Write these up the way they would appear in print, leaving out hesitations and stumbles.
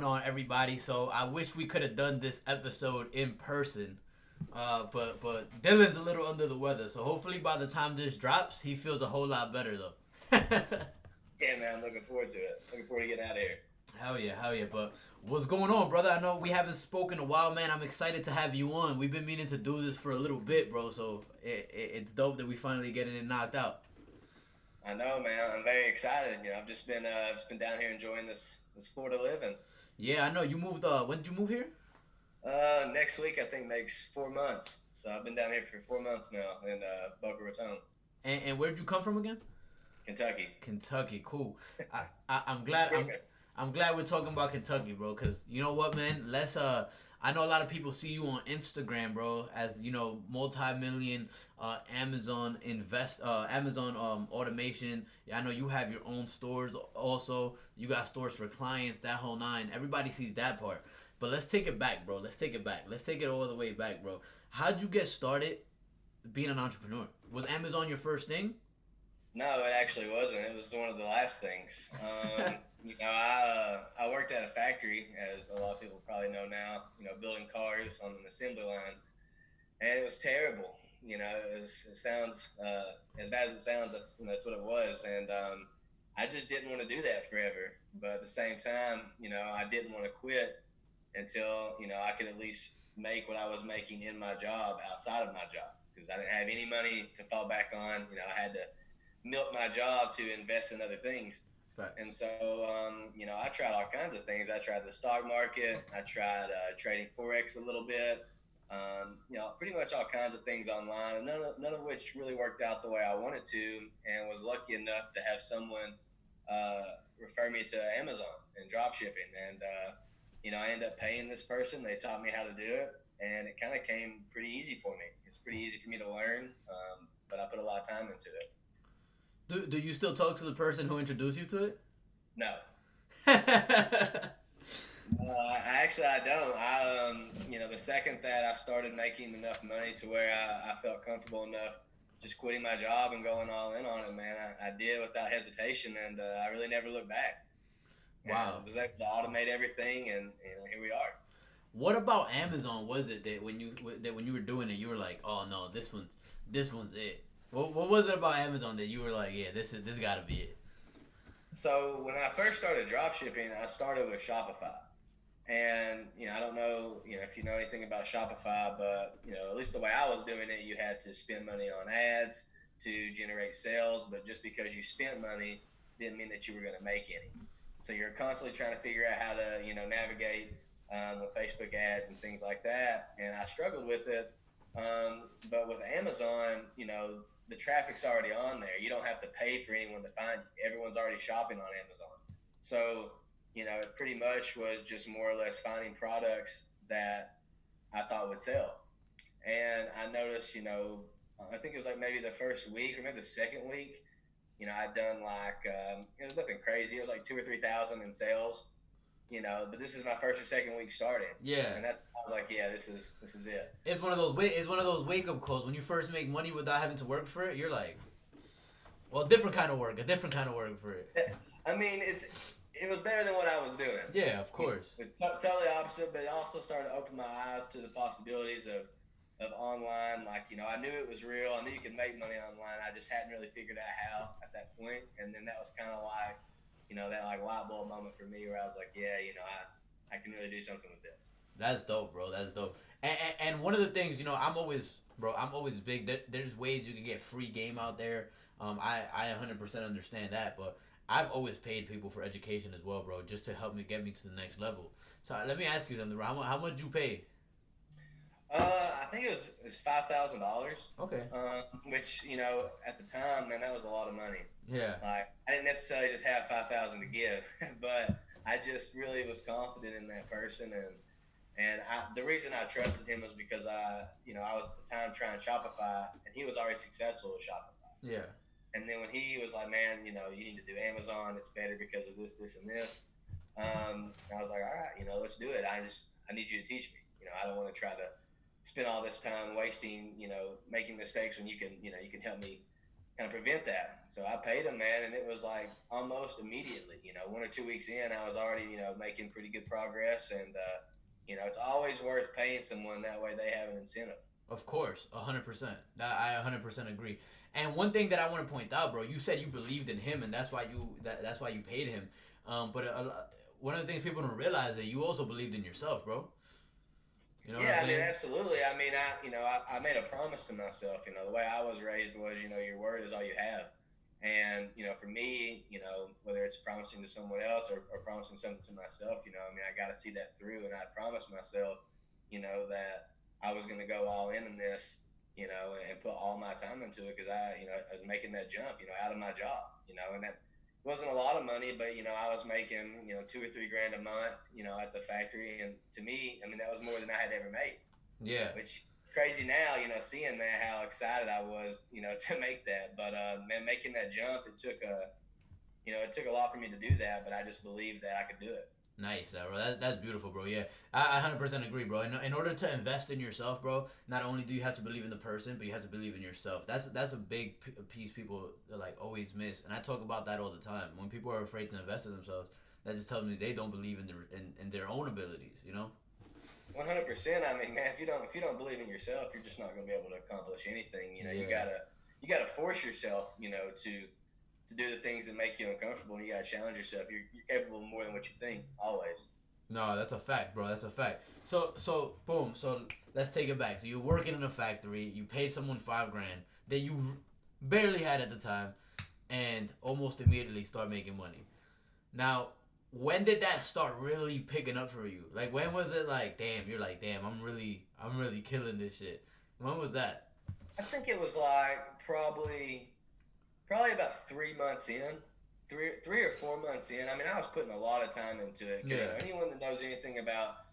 on, everybody? So I wish we could have done this episode in person, but Dylan's a little under the weather. So hopefully by the time this drops, he feels a whole lot better though. Yeah, man, I'm looking forward to it. Looking forward to getting out of here. Hell yeah, hell yeah. But what's going on, brother? I know we haven't spoken in a while, man. I'm excited to have you on. We've been meaning to do this for a little bit, bro. So it's dope that we finally getting it knocked out. I know, man. I'm very excited. I've just been down here enjoying this Florida living. Yeah, I know. You moved. When did you move here? Next week I think makes 4 months. So I've been down here for 4 months now in Boca Raton, And where did you come from again? Kentucky. Kentucky, cool. I'm glad. I'm glad we're talking about Kentucky, bro. Cause you know what, man. I know a lot of people see you on Instagram, bro, as multi-million Amazon automation. Yeah, I know you have your own stores. Also, you got stores for clients. That whole nine. Everybody sees that part. But let's take it back, bro. Let's take it back. Let's take it all the way back, bro. How'd you get started being an entrepreneur? Was Amazon your first thing? No, it actually wasn't. It was one of the last things. I worked at a factory, as a lot of people probably know now. Building cars on an assembly line, and it was terrible. It sounds as bad as it sounds. That's what it was, and I just didn't want to do that forever. But at the same time, I didn't want to quit until I could at least make what I was making in my job outside of my job, because I didn't have any money to fall back on. I had to milk my job to invest in other things. Facts. And so, I tried all kinds of things. I tried the stock market. I tried trading Forex a little bit. Pretty much all kinds of things online, and none of which really worked out the way I wanted to, and was lucky enough to have someone refer me to Amazon and drop shipping. And, I ended up paying this person. They taught me how to do it, and it kind of came pretty easy for me. It's pretty easy for me to learn, but I put a lot of time into it. Do you still talk to the person who introduced you to it? No. I don't. The second that I started making enough money to where I felt comfortable enough just quitting my job and going all in on it, man, I did without hesitation, and I really never looked back. Wow. And I was able to automate everything, and here we are. What about Amazon was it that when you were doing it, you were like, oh no, this one's it? What was it about Amazon that you were like, yeah, this gotta be it? So when I first started drop shipping, I started with Shopify. And, I don't know, if you know anything about Shopify, but, at least the way I was doing it, you had to spend money on ads to generate sales. But just because you spent money didn't mean that you were going to make any. So you're constantly trying to figure out how to, navigate with Facebook ads and things like that. And I struggled with it. But with Amazon, the traffic's already on there. You don't have to pay for anyone to find you. Everyone's already shopping on Amazon. So, it pretty much was just more or less finding products that I thought would sell. And I noticed, I think it was like maybe the first week or maybe the second week, I'd done like, it was nothing crazy. It was like 2,000 or 3,000 in sales, but this is my first or second week starting. Yeah. And I was like, yeah, this is it. It's one of those wake up calls. When you first make money without having to work for it, you're like, well, a different kind of work for it. I mean, it was better than what I was doing. Yeah, of course. It's totally opposite, but it also started to open my eyes to the possibilities of online. Like, I knew it was real. I knew you could make money online. I just hadn't really figured out how at that point. And then that was kind of like, that like light bulb moment for me where I was like, yeah, I can really do something with this. That's dope, bro. That's dope. And one of the things, I'm always big. There's ways you can get free game out there. I 100% understand that, but I've always paid people for education as well, bro, just to help me get me to the next level. So let me ask you something, bro. How much you pay? I think it was $5,000. Okay. Which at the time, man, that was a lot of money. Yeah. Like I didn't necessarily just have 5,000 to give, but I just really was confident in that person, and the reason I trusted him was because I was at the time trying Shopify, and he was already successful with Shopify. Yeah. And then when he was like, man, you need to do Amazon. It's better because of this, and this. I was like, all right, let's do it. I need you to teach me. I don't want to try to spend all this time wasting, making mistakes when you can help me kind of prevent that. So I paid him, man, and it was like almost immediately. 1 or 2 weeks in, I was already making pretty good progress, and it's always worth paying someone that way they have an incentive. Of course, 100%. I 100% agree. And one thing that I want to point out, bro, you said you believed in him, and that's why you paid him. But one of the things people don't realize is that you also believed in yourself, bro. You know what Yeah, I'm I mean, saying? absolutely. I mean, I made a promise to myself. The way I was raised was, your word is all you have. And, for me, whether it's promising to someone else or promising something to myself, I mean, I got to see that through. And I promised myself, that I was going to go all in this, and put all my time into it because I was making that jump, out of my job, and that wasn't a lot of money, but I was making 2 or 3 grand a month, at the factory, and to me, I mean, that was more than I had ever made. Yeah. Which is crazy now, seeing that how excited I was, to make that. But man, making that jump, it took a lot for me to do that, but I just believed that I could do it. Nice, bro. That's beautiful, bro. Yeah, I 100% agree, bro. In order to invest in yourself, bro, not only do you have to believe in the person, but you have to believe in yourself. That's a big piece people like always miss, and I talk about that all the time. When people are afraid to invest in themselves, that just tells me they don't believe in their own abilities. 100%. I mean, man, if you don't believe in yourself, you're just not going to be able to accomplish anything. Yeah. You gotta force yourself, to do the things that make you uncomfortable, and you gotta challenge yourself. You're capable of more than what you think, always. No, that's a fact, bro. That's a fact. So boom. So let's take it back. So you're working in a factory. You paid someone 5 grand that you barely had at the time, and almost immediately start making money. Now, when did that start really picking up for you? Like, when was it like, damn? You're like, damn. I'm really killing this shit. When was that? I think it was like probably about 3 months in, three or 4 months in. I mean, I was putting a lot of time into it. 'Cause, Yeah. anyone that knows anything about,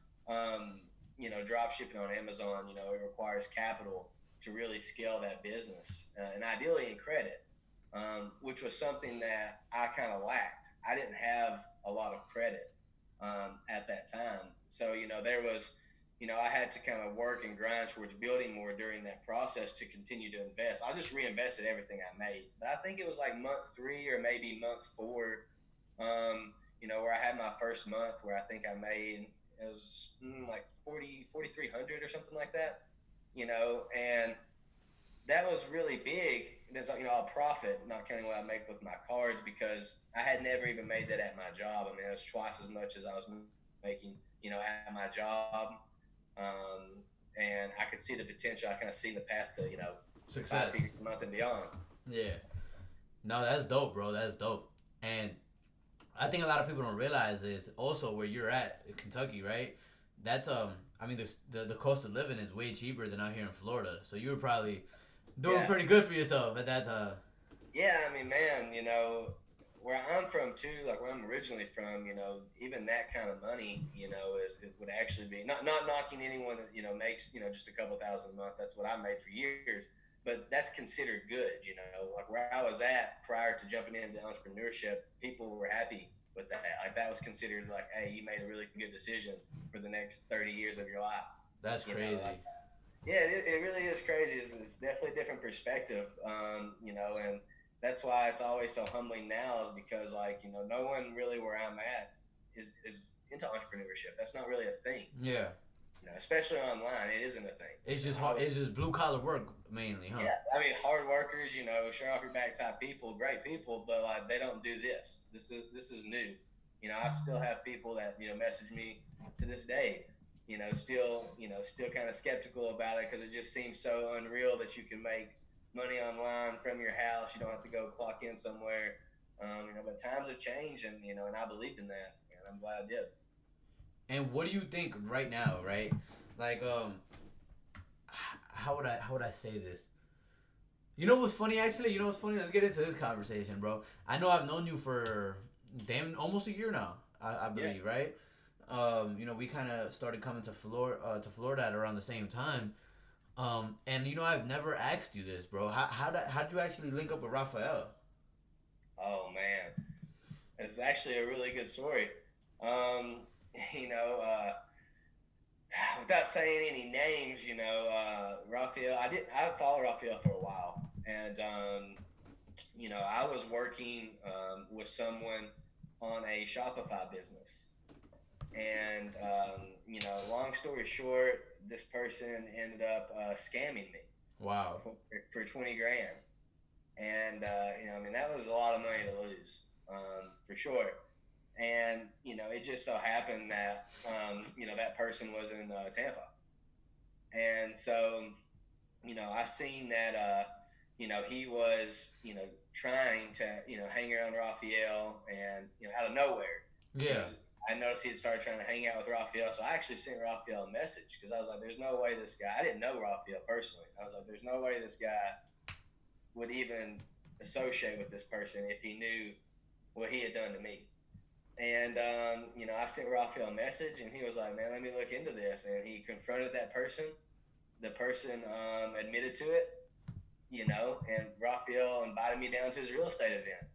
drop shipping on Amazon, it requires capital to really scale that business, and ideally in credit, which was something that I kind of lacked. I didn't have a lot of credit at that time, so there was I had to kind of work and grind towards building more during that process to continue to invest. I just reinvested everything I made. But I think it was like month 3 or maybe month 4, where I had my first month where I think I made it was like 4,300 or something like that, and that was really big. That's a profit, not counting what I make with my cards because I had never even made that at my job. I mean, it was twice as much as I was making, at my job, and I could see the potential. I kind of see the path to 5 figures Success. a month and beyond. Yeah. No, that's dope, bro. That's dope. And I think a lot of people don't realize is also where you're at, Kentucky, right? That's I mean, the cost of living is way cheaper than out here in Florida. So you were probably doing Yeah, pretty good for yourself at that time. yeah. I mean, man, where I'm from too, like where I'm originally from, even that kind of money, is it would actually be not knocking anyone that makes just a couple thousand a month. That's what I made for years, but that's considered good. Like where I was at prior to jumping into entrepreneurship, people were happy with that. Like that was considered like, hey, you made a really good decision for the next 30 years of your life. That's crazy. Like, yeah, it really is crazy. It's definitely a different perspective, and that's why it's always so humbling now is because, like, no one really where I'm at is into entrepreneurship. That's not really a thing, Yeah. especially online. It isn't a thing. It's just hard. It's just blue collar work mainly, huh? Yeah, I mean, hard workers, show off your back type people, great people, but like they don't do this. This is new. I still have people that message me to this day. Still kind of skeptical about it because it just seems so unreal that you can make money online from your house. You don't have to go clock in somewhere. But times have changed, and I believed in that, and I'm glad I did. And what do you think right now, right? Like, how would I say this? You know what's funny, actually? You know what's funny? Let's get into this conversation, bro. I know I've known you for damn almost a year now. I Yeah. believe, right? We kind of started coming to Florida at around the same time. And I've never asked you this, bro. How'd you actually link up with Raphael? Oh man, it's actually a really good story. Um, you know, uh, without saying any names, Raphael. I follow Raphael for a while, and I was working with someone on a Shopify business. And, long story short, this person ended up scamming me Wow. for 20 grand. And, that was a lot of money to lose, for sure. And, it just so happened that, that person was in Tampa. And so, I seen that, he was, trying to, hang around Raphael and, out of nowhere, he Yeah. was, I noticed he had started trying to hang out with Raphael. So I actually sent Raphael a message because I was like, there's no way this guy, I didn't know Raphael personally. I was like, there's no way this guy would even associate with this person if he knew what he had done to me. And, I sent Raphael a message and he was like, man, let me look into this. And he confronted that person. The person admitted to it, and Raphael invited me down to his real estate event.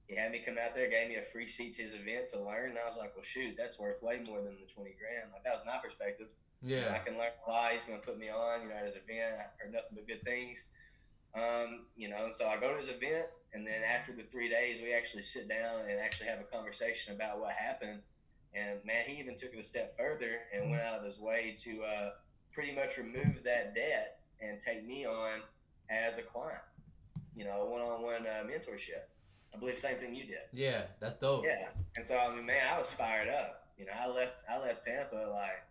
He had me come out there, gave me a free seat to his event to learn. And I was like, well, shoot, that's worth way more than the 20 grand. Like, that was my perspective. I Yeah. can learn a lot. He's going to put me on, at his event. I heard nothing but good things. So I go to his event, and then after the 3 days, we actually sit down and actually have a conversation about what happened. And man, he even took it a step further and went out of his way to pretty much remove that debt and take me on as a client. One-on-one mentorship. I believe same thing you did. Yeah. That's dope. Yeah, and so man, I was fired up. I left Tampa like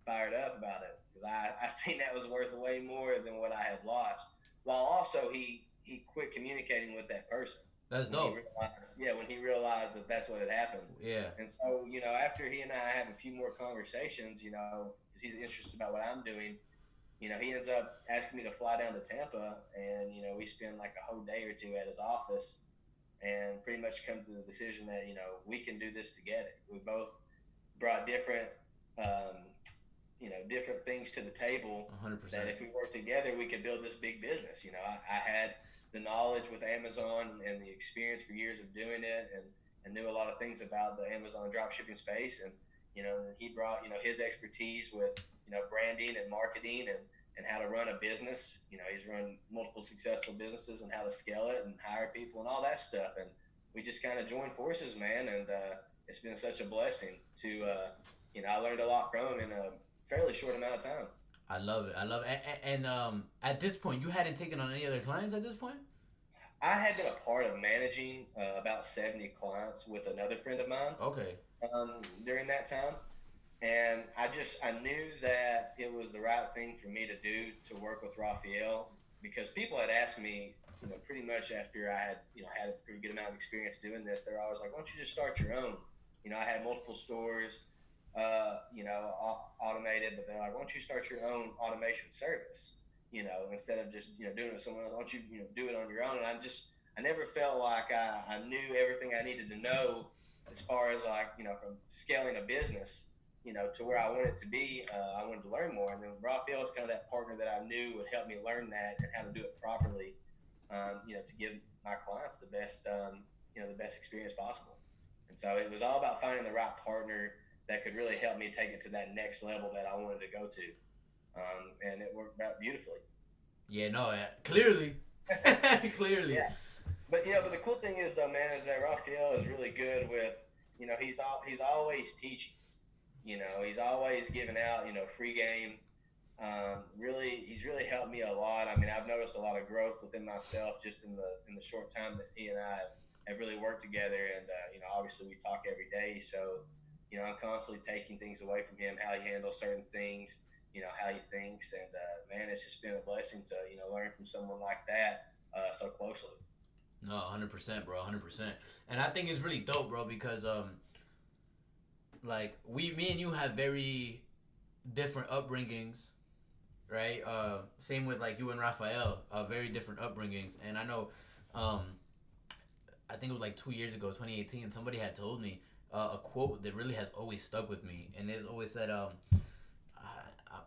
fired up about it because I seen that was worth way more than what I had lost. While also he quit communicating with that person That's when he dope. realized, yeah, when he realized that that's what had happened. Yeah. And so after he and I have a few more conversations, because he's interested about what I'm doing, he ends up asking me to fly down to Tampa, and we spend like a whole day or two at his office and pretty much come to the decision that we can do this together. We both brought um, different things to the table. 100%. That if we work together, we could build this big business. I had the knowledge with Amazon and the experience for years of doing it, and knew a lot of things about the Amazon dropshipping space. And he brought his expertise with branding and marketing and how to run a business. He's run multiple successful businesses and how to scale it and hire people and all that stuff. And we just kind of joined forces, man. And it's been such a blessing to, I learned a lot from him in a fairly short amount of time. I love it. I love it. And at this point, you hadn't taken on any other clients at this point? I had been a part of managing about 70 clients with another friend of mine Okay. during that time. And I knew that it was the right thing for me to do to work with Raphael because people had asked me, pretty much after I had, had a pretty good amount of experience doing this, they're always like, why don't you just start your own? I had multiple stores, automated, but they're like, why don't you start your own automation service? Instead of just, doing it with someone else, why don't you, do it on your own? And I never felt like I knew everything I needed to know as far as like, from scaling a business to where I wanted to be. I wanted to learn more. And then Raphael is kind of that partner that I knew would help me learn that and how to do it properly, to give my clients the best, the best experience possible. And so it was all about finding the right partner that could really help me take it to that next level that I wanted to go to. And it worked out beautifully. Yeah, no, yeah. Clearly. Clearly. Yeah. But the cool thing is though, man, is that Raphael is really good with, he's always teaching. He's always giving out, free game. He's really helped me a lot. I mean, I've noticed a lot of growth within myself just in the short time that he and I have really worked together. And obviously we talk every day, so I'm constantly taking things away from him, how he handles certain things, how he thinks, and man, it's just been a blessing to learn from someone like that so closely. No, 100%, bro, 100%. And I think it's really dope, bro, because like me and you have very different upbringings, right? Same with like you and Raphael, very different upbringings. And I know, um, I think it was like 2 years ago, 2018, somebody had told me a quote that really has always stuck with me, and it always said,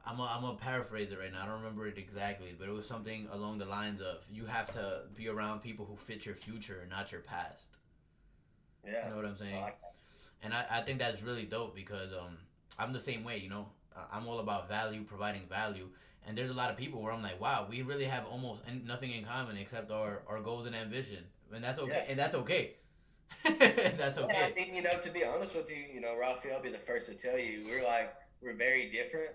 I'm gonna paraphrase it right now. I don't remember it exactly, but it was something along the lines of you have to be around people who fit your future, not your past. Yeah, You know what I'm I saying? like And I think that's really dope because I'm the same way. I'm all about value, providing value, And there's a lot of people where I'm like, wow, we really have almost nothing in common except our goals and ambition, and that's okay. Yeah. And that's okay. That's Yeah, I okay. mean, to be honest with you, Raphael, I'll be the first to tell you, we're very different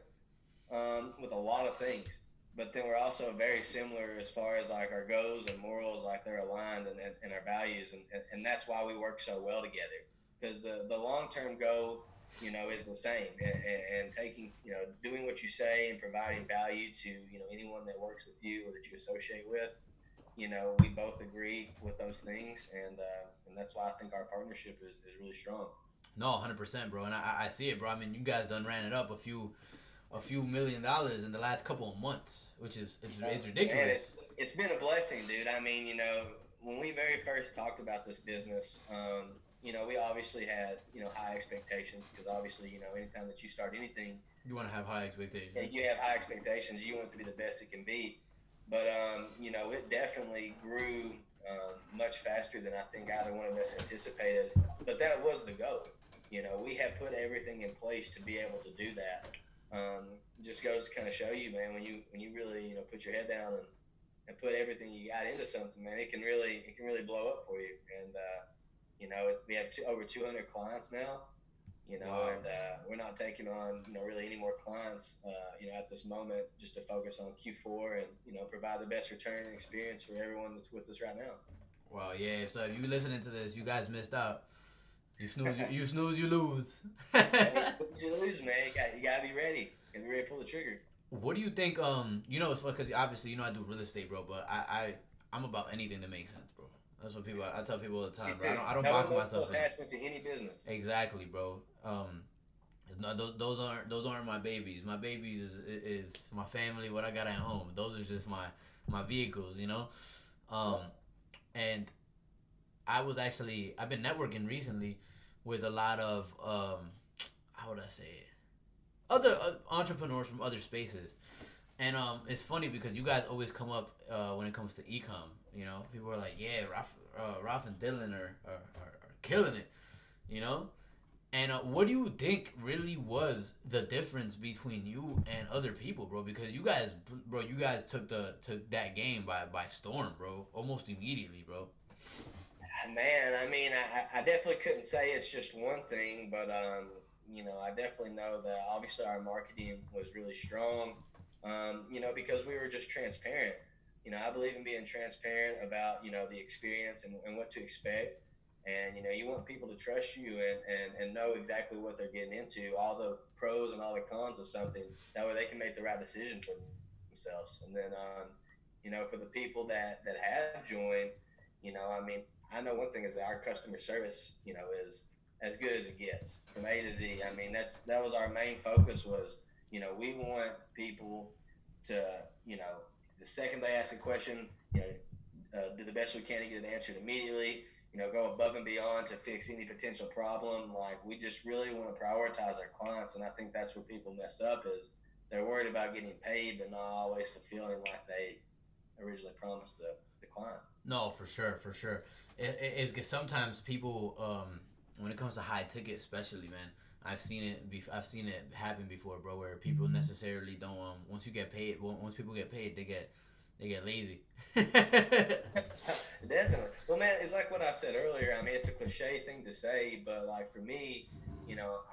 with a lot of things, but then we're also very similar as far as like our goals and morals, like they're aligned, and our values, and that's why we work so well together. Because the long term goal, is the same, and taking, doing what you say and providing value to anyone that works with you or that you associate with. We both agree with those things, and that's why I think our partnership is really strong. No, 100%, bro, and I see it, bro. I mean, you guys done ran it up a few $1 million in the last couple of months, which is it's Man, ridiculous. it's been a blessing, dude. I mean, when we very first talked about this business, we obviously had high expectations because obviously anytime that you start anything, You want to have high yeah, expectations. you have high expectations. You want it to be the best it can be, but it definitely grew much faster than I think either one of us anticipated. But that was the goal. We have put everything in place to be able to do that. Just goes to kind of show you, man, when you really put your head down and put everything you got into something, man, it can really blow up for you. And we have over 200 clients now, Wow. and we're not taking on really any more clients at this moment, just to focus on Q4 and provide the best return and experience for everyone that's with us right now. Wow. Yeah. So if you listening to this, you guys missed out. You snooze, you lose. Hey, what you lose, man? You gotta be ready. You gotta be ready to pull the trigger. What do you think? It's funny because obviously I do real estate, bro. But I'm about anything that makes sense, bro. That's what I tell people all the time, bro. I don't No box emotional myself in. attachment to any business. Exactly, bro. No, those aren't my babies. My babies is my family. What I got at home. Those are just my vehicles, Um, and I've been networking recently with a lot of how would I say it? Other entrepreneurs from other spaces. And it's funny because you guys always come up when it comes to ecom. People are like, yeah, Raph and Dylan are killing it. You know, and what do you think really was the difference between you and other people, bro? Because you guys took that game by storm, bro, almost immediately, bro. Man, I mean, I definitely couldn't say it's just one thing, but I definitely know that obviously our marketing was really strong. Because we were just transparent. I believe in being transparent about the experience and what to expect. And you want people to trust you and know exactly what they're getting into, all the pros and all the cons of something. That way they can make the right decision for themselves. And then for the people that have joined, I mean, I know one thing is that our customer service, is as good as it gets from A to Z. I mean, that was our main focus was, we want people to, the second they ask a question, do the best we can to get it answered immediately. Go above and beyond to fix any potential problem. Like we just really want to prioritize our clients, and I think that's where people mess up is they're worried about getting paid, but not always fulfilling like they originally promised the client. No, for sure, for sure. It's 'cause sometimes people, when it comes to high ticket, especially, man, I've seen it happen before, bro. Where people necessarily don't. Once you get paid, once people get paid, they get lazy. Definitely. Well, man, it's like what I said earlier. I mean, it's a cliche thing to say, but like for me,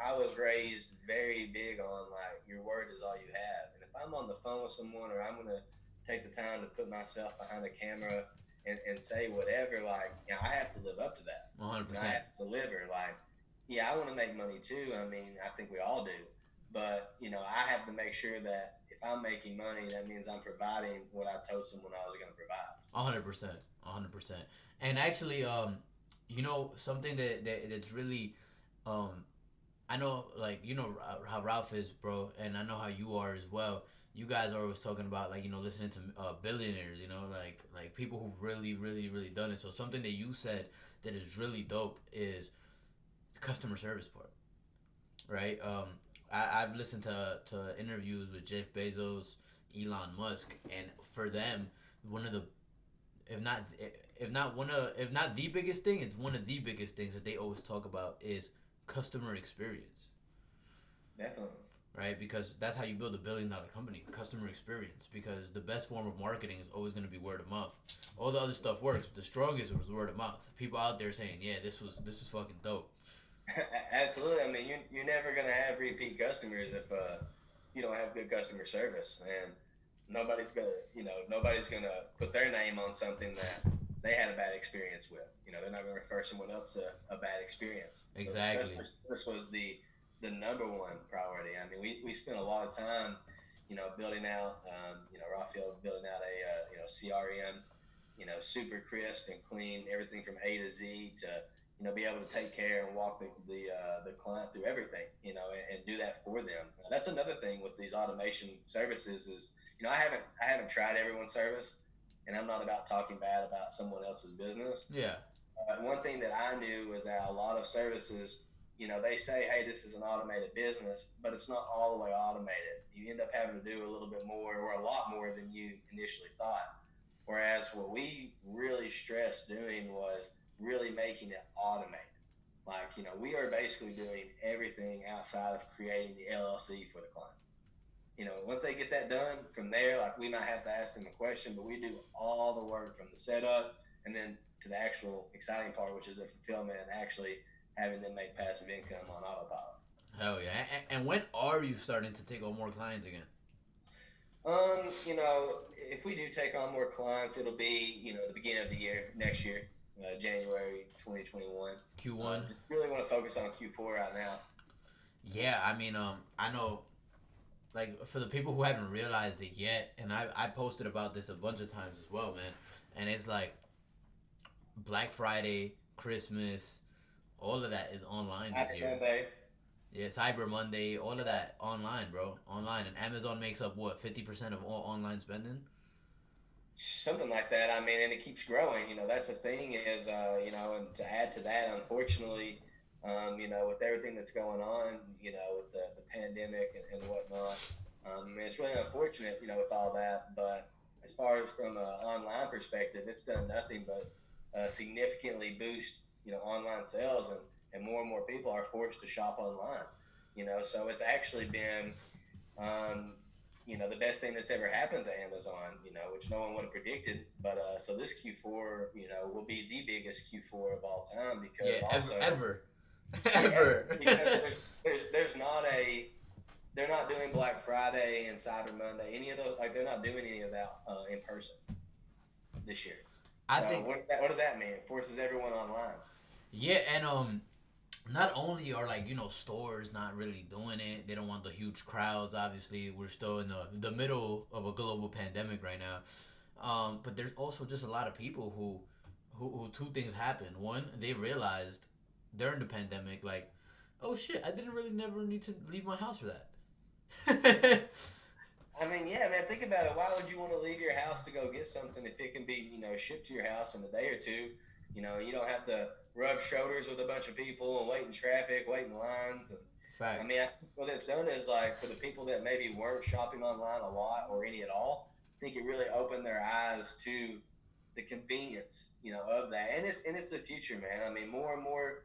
I was raised very big on like your word is all you have. And if I'm on the phone with someone or I'm gonna take the time to put myself behind the camera and say whatever, like I have to live up to that. One hundred I percent. have to deliver. Like, yeah, I want to make money too. I mean, I think we all do. But I have to make sure that if I'm making money, that means I'm providing what I told someone I was going to provide. 100%. 100%. And actually, something that's really, um, I know, like, how Ralph is, bro, and I know how you are as well. You guys are always talking about, like, listening to billionaires, like people who've really, really, really done it. So something that you said that is really dope is the customer service part, right? I've listened to interviews with Jeff Bezos, Elon Musk, and for them, one of the if not if not the biggest thing, it's one of the biggest things that they always talk about is customer experience. Definitely. right? Because that's how you build a $1 billion company, customer experience. Because the best form of marketing is always going to be word of mouth. All the other stuff works, but the strongest was word of mouth. People out there saying, "Yeah, this was fucking dope." Absolutely. I mean, you're never gonna have repeat customers if you don't have good customer service, and nobody's gonna put their name on something that they had a bad experience with. They're not gonna refer someone else to a bad experience. So Exactly. customer service was the number one priority. I mean, we spent a lot of time, building out, Raphael building out a CRM, super crisp and clean, everything from A to Z to be able to take care and walk the client through everything, and do that for them. That's another thing with these automation services is, I haven't tried everyone's service, and I'm not about talking bad about someone else's business. Yeah. One thing that I knew was that a lot of services, they say, hey, this is an automated business, but it's not all the way automated. You end up having to do a little bit more or a lot more than you initially thought. Whereas what we really stressed doing was really making it automated. Like, we are basically doing everything outside of creating the LLC for the client. Once they get that done, from there, like, we might have to ask them a question, but we do all the work from the setup and then to the actual exciting part, which is the fulfillment and actually having them make passive income on autopilot. Hell yeah. And when are you starting to take on more clients again? If we do take on more clients, it'll be, the beginning of the year, next year, January 2021. Q1. Really want to focus on Q4 right now. Yeah, I mean, I know, like, for the people who haven't realized it yet, and I posted about this a bunch of times as well, man. And it's like Black Friday, Christmas, all of that is online this Happy year. Monday. Yeah, Cyber Monday, all of that online, bro. Online. And Amazon makes up, what, 50% of all online spending? Something like that. I mean, and it keeps growing. That's the thing is, and to add to that, unfortunately, with everything that's going on, with the pandemic and whatnot, it's really unfortunate, with all that. But as far as from an online perspective, it's done nothing but significantly boost, online sales, and more people are forced to shop online. So it's actually been, the best thing that's ever happened to Amazon, which no one would have predicted. But so this Q4, will be the biggest Q4 of all time because Yeah, also ever. yeah, Ever. because there's not they're not doing Black Friday and Cyber Monday, any of those, like, they're not doing any of that in person this year. I So think, what does that mean? It forces everyone online. yeah, and not only are, like, stores not really doing it, they don't want the huge crowds. Obviously, we're still in the middle of a global pandemic right now. But there's also just a lot of people who two things happened. One, they realized during the pandemic, like, oh shit, I didn't really never need to leave my house for that. I mean, yeah, man, think about it. Why would you want to leave your house to go get something if it can be, shipped to your house in a day or two? You don't have to rub shoulders with a bunch of people and wait in traffic, wait in lines. And I Facts. mean, what it's done is, like, for the people that maybe weren't shopping online a lot or any at all, I think it really opened their eyes to the convenience, of that. And it's the future, man. I mean, more and more,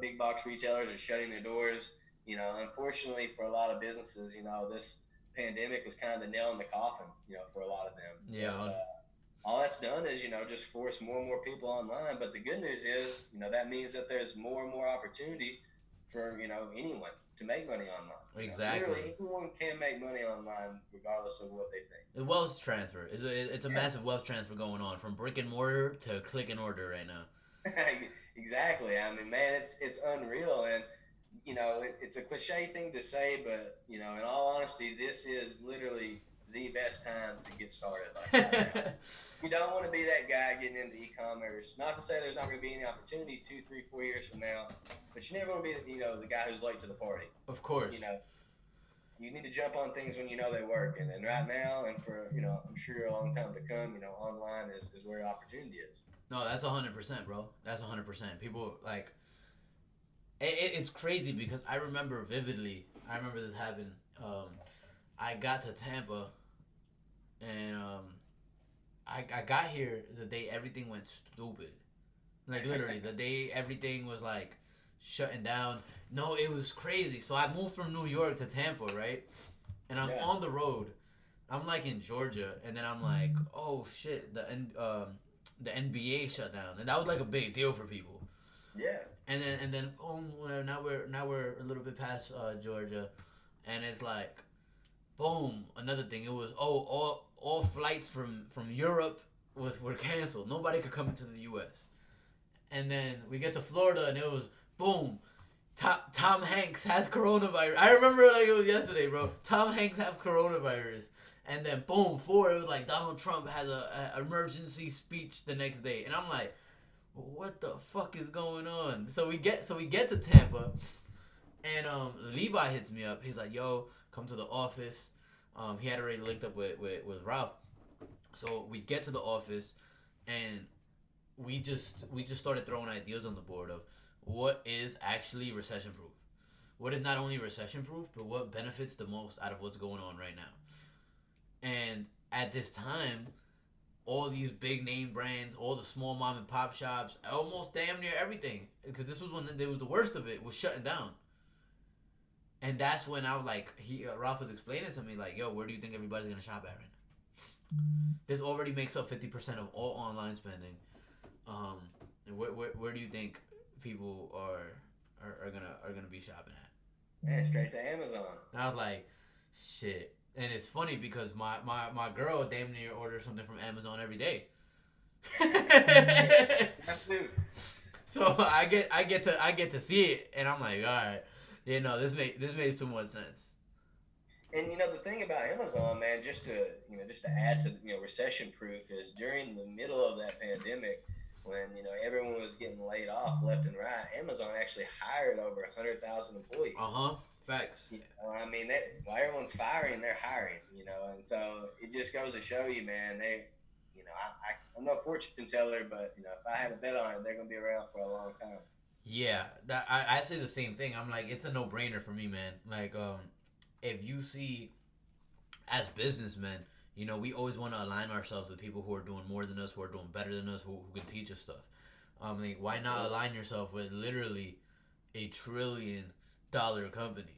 big box retailers are shutting their doors. Unfortunately for a lot of businesses, this pandemic was kind of the nail in the coffin, for a lot of them. Yeah. But all that's done is, just force more and more people online. But the good news is, that means that there's more and more opportunity for, anyone to make money online. Exactly. Literally anyone can make money online regardless of what they think. The wealth transfer. It's a massive wealth transfer going on from brick and mortar to click and order right now. Exactly. I mean, man, it's unreal, and it's a cliche thing to say, but in all honesty, this is literally the best time to get started like that now. You don't want to be that guy getting into e-commerce. Not to say there's not going to be any opportunity 2, 3, 4 years from now, but you never want to be the guy who's late to the party. Of course. You need to jump on things when you know they work, and right now, and for I'm sure a long time to come, online is where opportunity is. No, that's 100%, bro. That's 100%. People, like, it's crazy because I remember vividly. I remember this happened. I got to Tampa, and I got here the day everything went stupid. Like, literally, the day everything was, like, shutting down. No, it was crazy. So I moved from New York to Tampa, right? And I'm Yeah. on the road. I'm like in Georgia, and then I'm like, oh shit, the NBA shut down, and that was like a big deal for people. Yeah. And then now we're a little bit past Georgia, and it's like, boom, another thing. It was all flights from Europe were canceled. Nobody could come into the U.S. And then we get to Florida, and it was boom. Tom Hanks has coronavirus. I remember it like it was yesterday, bro. Tom Hanks have coronavirus, and then boom, it was like Donald Trump has a emergency speech the next day, and I'm like, what the fuck is going on? So we get to Tampa, and Levi hits me up. He's like, yo, come to the office. He had already linked up with Ralph, so we get to the office, and we just started throwing ideas on the board of what is actually recession proof. What is not only recession proof, but what benefits the most out of what's going on right now. And at this time, all these big name brands, all the small mom and pop shops, almost damn near everything, because this was when it was the worst of it, was shutting down. And that's when I was like, Ralph was explaining to me like, yo, where do you think everybody's gonna shop at right now? This already makes up 50% of all online spending. And where do you think people are gonna be shopping at? Man, straight to Amazon. And I was like, shit. And it's funny because my girl damn near orders something from Amazon every day. So I get to see it, and I'm like, all right, this makes too much sense. And the thing about Amazon, man, just to add to recession proof, is during the middle of that pandemic, when everyone was getting laid off left and right, Amazon actually hired over 100,000 employees. Facts. I mean, while everyone's firing, they're hiring. And so it just goes to show you, man. I'm no fortune teller, but if I had a bet on it, they're gonna be around for a long time. Yeah, I say the same thing. I'm like, it's a no-brainer for me, man. Like, if you see, as businessmen, we always want to align ourselves with people who are doing more than us, who are doing better than us, who can teach us stuff. Like, why not align yourself with literally $1 trillion company?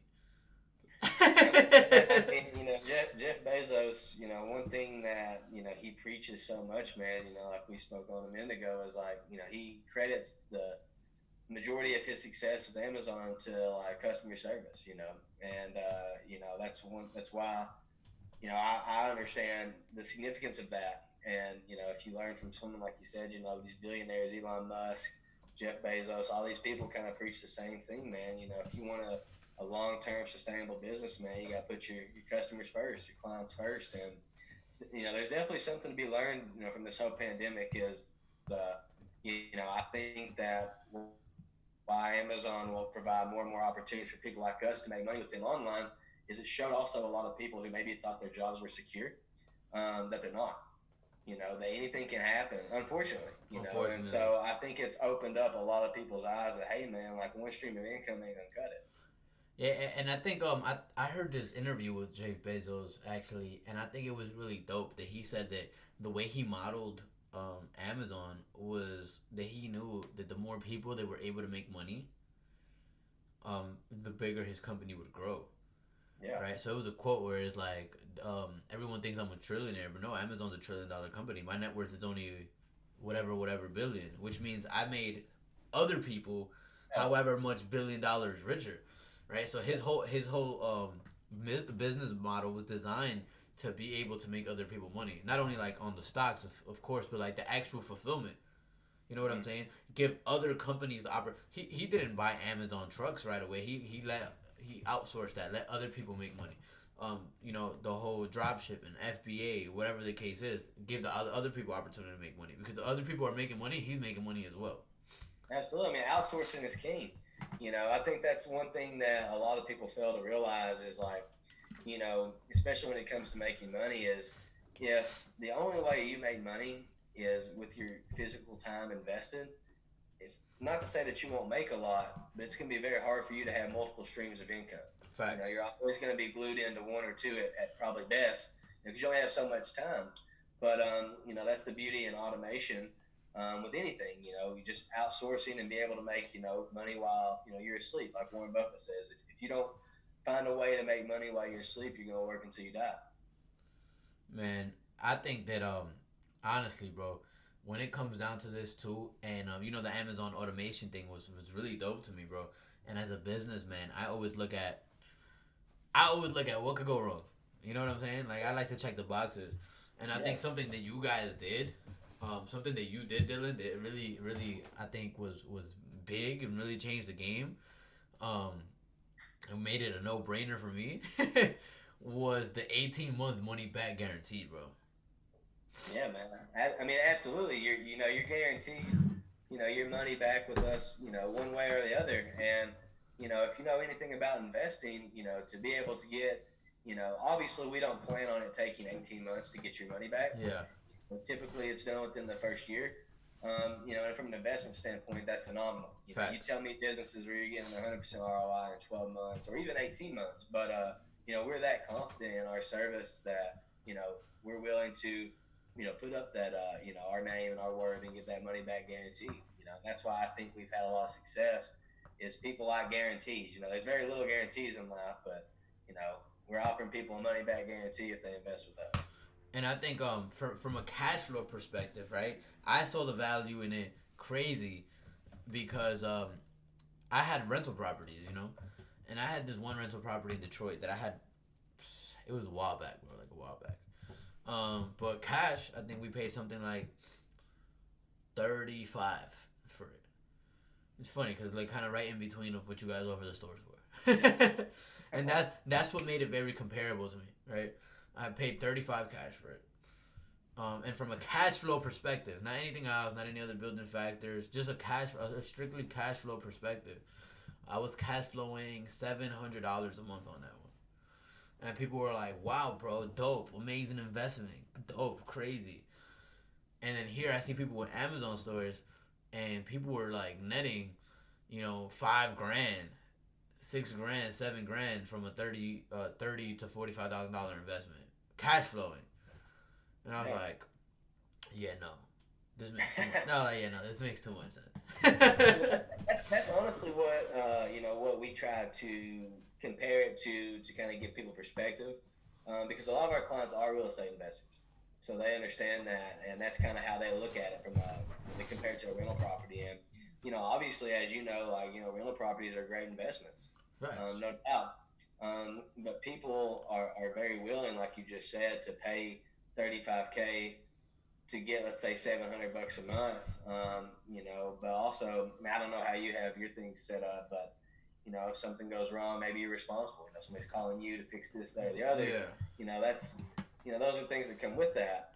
I mean, Jeff Bezos, one thing that, he preaches so much, man, like we spoke on a minute ago, is like, he credits the majority of his success with Amazon to like customer service, and, that's why, I understand the significance of that. And, if you learn from someone like you said, these billionaires, Elon Musk, Jeff Bezos, all these people kind of preach the same thing, man. If you want a long-term sustainable business, man, you got to put your customers first, your clients first. And, there's definitely something to be learned, from this whole pandemic is, I think that why Amazon will provide more and more opportunities for people like us to make money with them online is it showed also a lot of people who maybe thought their jobs were secure, that they're not. That anything can happen, unfortunately. And so I think it's opened up a lot of people's eyes that, hey, man, like one stream of income ain't gonna cut it. Yeah, and I think I heard this interview with Jeff Bezos actually, and I think it was really dope that he said that the way he modeled Amazon was that he knew that the more people that were able to make money, the bigger his company would grow. Yeah. Right. So it was a quote where it's like, everyone thinks I'm a trillionaire, but no, Amazon's $1 trillion company. My net worth is only whatever billion, which means I made other people however much $1 billion richer. Right. So his whole business model was designed to be able to make other people money. Not only like on the stocks, of course, but like the actual fulfillment. You know what I'm saying? Give other companies the opportunity. He didn't buy Amazon trucks right away. He outsourced that. Let other people make money. The whole drop shipping, FBA, whatever the case is, give the other people opportunity to make money, because the other people are making money. He's making money as well. Absolutely. I mean, outsourcing is king. I think that's one thing that a lot of people fail to realize is like, especially when it comes to making money, is if the only way you make money is with your physical time invested, it's not to say that you won't make a lot, but it's going to be very hard for you to have multiple streams of income. Facts. You're always going to be glued into one or two at probably best, because you only have so much time. But that's the beauty in automation with anything. You just outsourcing and be able to make money while you're asleep. Like Warren Buffett says, if you don't find a way to make money while you're asleep, you're gonna work until you die. Man, I think that honestly, bro, when it comes down to this too, and the Amazon automation thing was really dope to me, bro. And as a businessman, I always look at what could go wrong. You know what I'm saying? Like I like to check the boxes, and I Yeah, think something that you guys did, something that you did, Dylan, that really, really, I think was big and really changed the game. Um, and made it a no brainer for me. Was the 18-month money back guarantee, bro? yeah, man. I mean, absolutely. You're guaranteed your money back with us, one way or the other. And if you know anything about investing, to be able to get, obviously we don't plan on it taking 18 months to get your money back. Yeah, Typically, it's done within the first year. And from an investment standpoint, that's phenomenal. You facts. tell me businesses where you're getting 100% ROI in 12 months or even 18 months, but we're that confident in our service that we're willing to put up that our name and our word and get that money back guarantee. That's why I think we've had a lot of success. Is people like guarantees. There's very little guarantees in life, but we're offering people a money back guarantee if they invest with us. And I think from a cash flow perspective, right? I saw the value in it crazy because I had rental properties, and I had this one rental property in Detroit that I had. It was a while back, bro, like a while back. But cash, I think we paid something like 35 for it. It's funny because like kind of right in between of what you guys offer the stores for, and that's what made it very comparable to me, right? I paid 35 cash for it. And from a cash flow perspective, not anything else, not any other building factors, just a strictly cash flow perspective, I was cash flowing $700 a month on that one. And people were like, "Wow, bro, dope, amazing investment, dope, crazy." And then here I see people with Amazon stores, and people were like netting, 5 grand, 6 grand, 7 grand from a thirty to $45,000 investment, cash flowing. And I was like, yeah, no, this makes too much. No, like, yeah, no, this makes too much sense. That's honestly what we try to compare it to kind of give people perspective, because a lot of our clients are real estate investors, so they understand that, and that's kind of how they look at it from they compare it to a rental property. And obviously, as rental properties are great investments, Right. No doubt. But people are very willing, like you just said, to pay 35K to get, let's say, $700 a month. But also, I don't know how you have your things set up, but if something goes wrong, maybe you're responsible. Somebody's calling you to fix this, that, or the other. Yeah. That's those are things that come with that.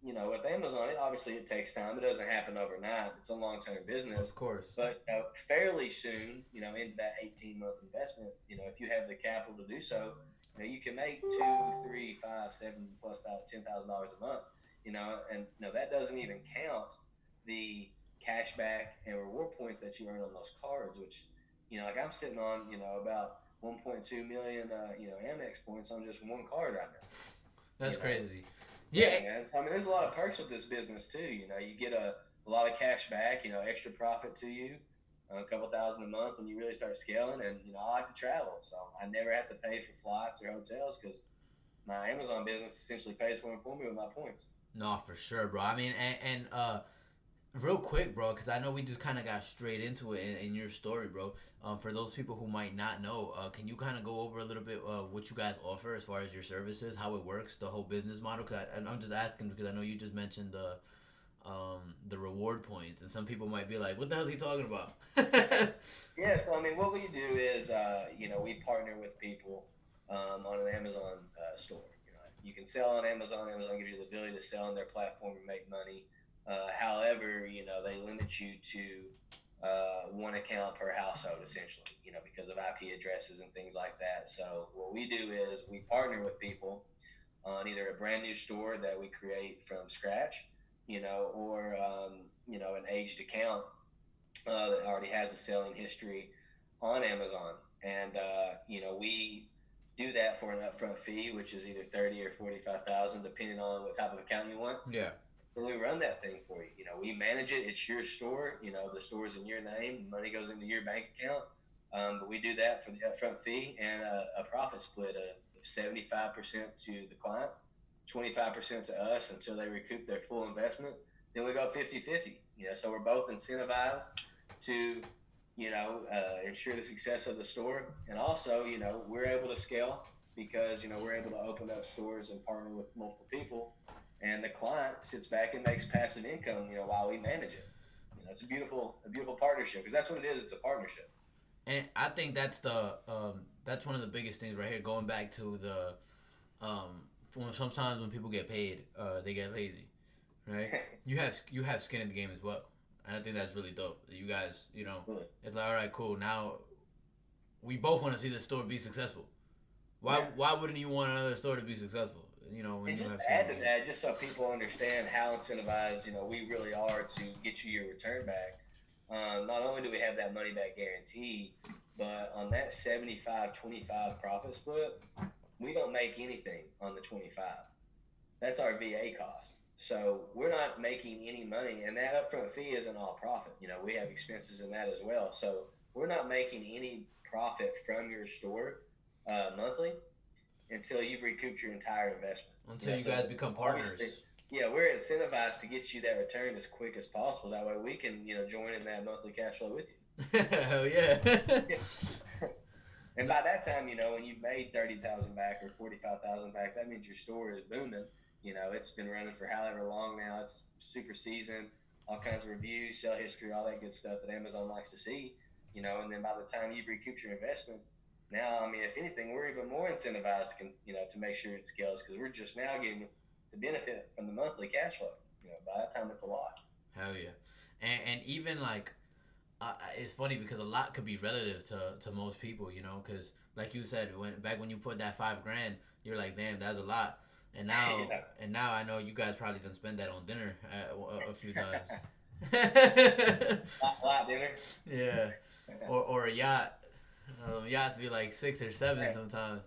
With Amazon, obviously it takes time. It doesn't happen overnight. It's a long-term business. Of course. But fairly soon, into that 18-month investment, if you have the capital to do so, you can make $2, 3, 5, 7 plus $10,000 a month. And that doesn't even count the cashback and reward points that you earn on those cards, which like I'm sitting on about 1.2 million Amex points on just one card right now. That's crazy. Yeah, man. So, I mean, there's a lot of perks with this business too. You get a lot of cash back. Extra profit to you, a couple thousand a month when you really start scaling. And I like to travel, so I never have to pay for flights or hotels because my Amazon business essentially pays for them for me with my points. No, for sure, bro. I mean, and real quick, bro, because I know we just kind of got straight into it in your story, bro. For those people who might not know, can you kind of go over a little bit what you guys offer as far as your services, how it works, the whole business model? Because I'm just asking because I know you just mentioned the reward points, and some people might be like, "What the hell is he talking about?" Yeah, so I mean, what we do is, we partner with people on an Amazon store. You can sell on Amazon. Amazon gives you the ability to sell on their platform and make money. However, they limit you to one account per household, essentially, because of IP addresses and things like that. So what we do is we partner with people on either a brand new store that we create from scratch, or an aged account that already has a selling history on Amazon, and we do that for an upfront fee, which is either 30 or 45,000, depending on what type of account you want. Yeah. then we run that thing for you. You know, we manage it. It's your store. You know, the store's in your name. Money goes into your bank account. But we do that for the upfront fee and a profit split of 75% to the client, 25% to us until they recoup their full investment. Then we go 50-50. You know, so we're both incentivized to, ensure the success of the store. And also, you know, we're able to scale because, you know, we're able to open up stores and partner with multiple people. And the client sits back and makes passive income, you know, while we manage it. You know, it's a beautiful partnership because that's what it is. It's a partnership. And I think that's one of the biggest things right here. Going back to the sometimes when people get paid, they get lazy, right? You have skin in the game as well, and I think that's really dope. You guys, you know, Really. it's like, all right, cool. Now we both want to see the store be successful. Why Yeah. why wouldn't you want another store to be successful? You know, when And you just have to skin in add the to game. that, just so people understand how incentivized, you know, we really are to get you your return back. Not only do we have that money back guarantee, but on that 75-25 profit split, we don't make anything on the 25. That's our VA cost. So we're not making any money, and that upfront fee isn't all profit. You know, we have expenses in that as well. So we're not making any profit from your store monthly until you've recouped your entire investment. Until you So guys become partners. yeah, we're incentivized to get you that return as quick as possible. That way we can, you know, join in that monthly cash flow with Hell yeah. you. And by that time, you know, when you've made 30,000 back or 45,000 back, that means your store is booming. You know, it's been running for however long now. It's super seasoned, all kinds of reviews, sell history, all that good stuff that Amazon likes to see. You know, and then by the time you've recouped your investment, now, I mean, if anything, we're even more incentivized, to make sure it scales because we're just now getting the benefit from the monthly cash flow. You know, by that time, it's a lot. Hell yeah. And even like it's funny because a lot could be relative to most people, you know, because like you said, when you put that 5 grand, you're like, damn, that's a lot. And now Yeah. and now I know you guys probably done spend that on dinner a few times. Lot dinner. Yeah, or a yacht. Yachts be like 6 or 7 sometimes.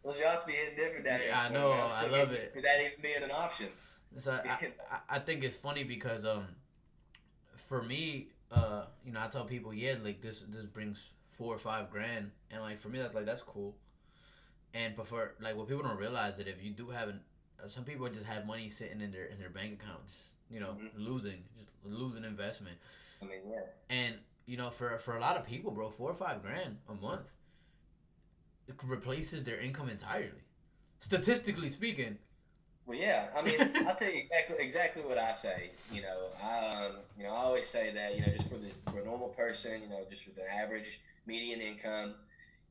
Those yachts be hitting different down here. Yeah, I know. I love it. Could that even being an option? So I think it's funny because for me, you know, I tell people, yeah, like this brings 4 or 5 grand, and like for me, that's cool. And but for like what people don't realize that if you do have some people just have money sitting in their bank accounts, you know, Mm-hmm. losing investment, I mean, yeah. and you know, for a lot of people, bro, 4 or 5 grand a month it replaces their income entirely, statistically speaking. Well, yeah. I mean, I'll tell you exactly what I say. I always say that just for a normal person, just with an average median income,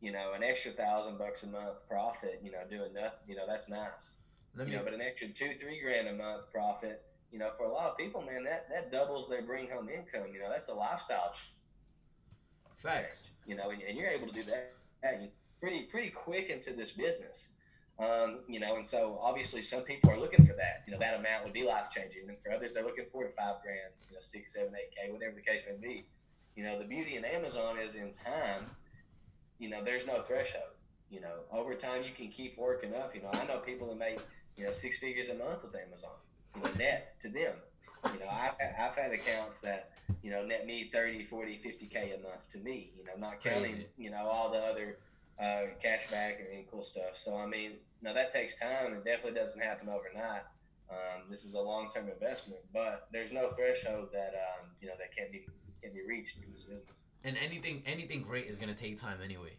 an extra $1,000 a month profit, doing nothing, that's nice. Let me But an extra 2-3 grand a month profit, for a lot of people, man, that doubles their bring home income. That's a lifestyle facts. change. And you're able to do that pretty quick into this business. And so obviously some people are looking for that. That amount would be life changing, and for others they're looking for 5 grand, 6, 7, 8K, whatever the case may be. The beauty in Amazon is in time. There's no threshold. Over time you can keep working up. I know people that make 6 figures a month with Amazon. Net to them. I've had accounts that net me 30, 40, 50K a month to me. Not counting all the other cash back and cool stuff. So I mean, that takes time. It definitely doesn't happen overnight. This is a long-term investment, but there's no threshold that that can't be reached in this business. And anything great is gonna take time anyway.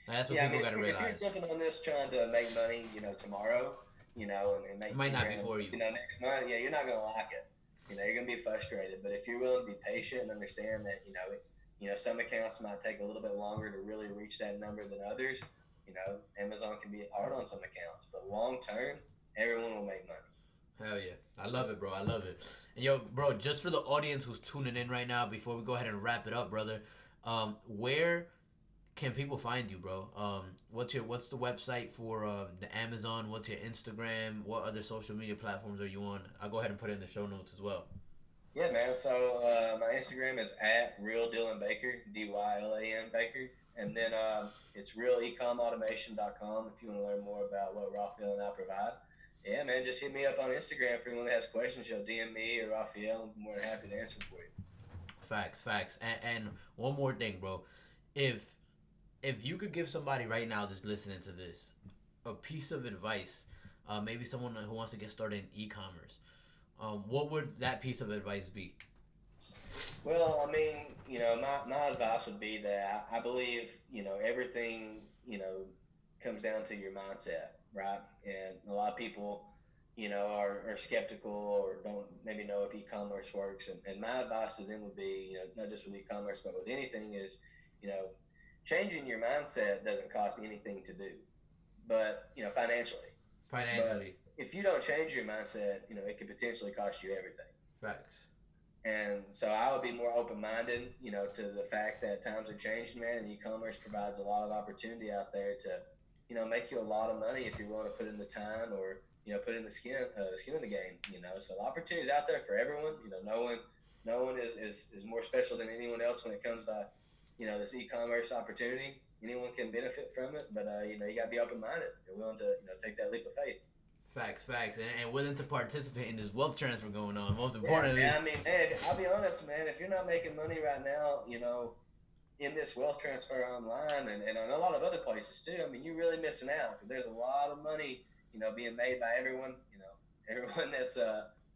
That's what Yeah, I people mean, gotta if realize. you're jumping on this trying to make money, tomorrow, and It make might two not be grand, for you. next month, yeah, you're not gonna like it. You're gonna be frustrated. But if you're willing to be patient and understand that, some accounts might take a little bit longer to really reach that number than others. Amazon can be hard on some accounts, but long term, everyone will make money. Hell yeah. I love it, bro. I love it. And yo, bro, just for the audience who's tuning in right now, before we go ahead and wrap it up, brother, where can people find you, bro? What's the website for the Amazon? What's your Instagram? What other social media platforms are you on? I'll go ahead and put it in the show notes as well. Yeah, man. So my Instagram is at Real Dylan Baker, Dylan Baker, and then it's realecomautomation.com if you want to learn more about what Raphael and I provide. Yeah, man, just hit me up on Instagram for anyone that has questions. You'll DM me or Raphael. I'm more than happy to answer for you. Facts. And one more thing, bro. If you could give somebody right now that's listening to this a piece of advice, maybe someone who wants to get started in e-commerce, what would that piece of advice be? Well, I mean, my advice would be that I believe, everything, comes down to your mindset, right? And a lot of people, are skeptical or don't maybe know if e-commerce works. And my advice to them would be, not just with e-commerce, but with anything is, you know, changing your mindset doesn't cost anything to do, but, financially. But Financially. if you don't change your mindset, it could potentially cost you everything. Facts. And so I would be more open minded, to the fact that times are changing, man, and e-commerce provides a lot of opportunity out there to, make you a lot of money if you're willing to put in the time or, put in the skin in the game, So the opportunities out there for everyone. No one is more special than anyone else when it comes to, this e-commerce opportunity. Anyone can benefit from it, but you got to be open minded and willing to, take that leap of faith. Facts, and willing to participate in this wealth transfer going on. Most Yeah, importantly, man, I mean, man, I'll be honest, man. If you're not making money right now, in this wealth transfer online and on a lot of other places too, I mean, you're really missing out because there's a lot of money, being made by everyone, everyone that's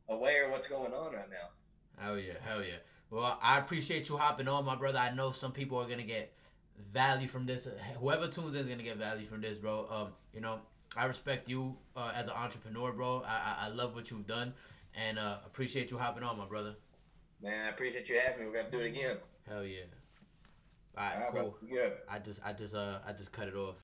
aware of what's going on right now. hell yeah. Well, I appreciate you hopping on, my brother. I know some people are gonna get value from this. Whoever tunes in is gonna get value from this, bro. I respect you as an entrepreneur, bro. I love what you've done, and appreciate you hopping on, my brother. Man, I appreciate you having me. We're gonna do it again. Hell yeah. All right, All right, bro. cool. Good. I just cut it off.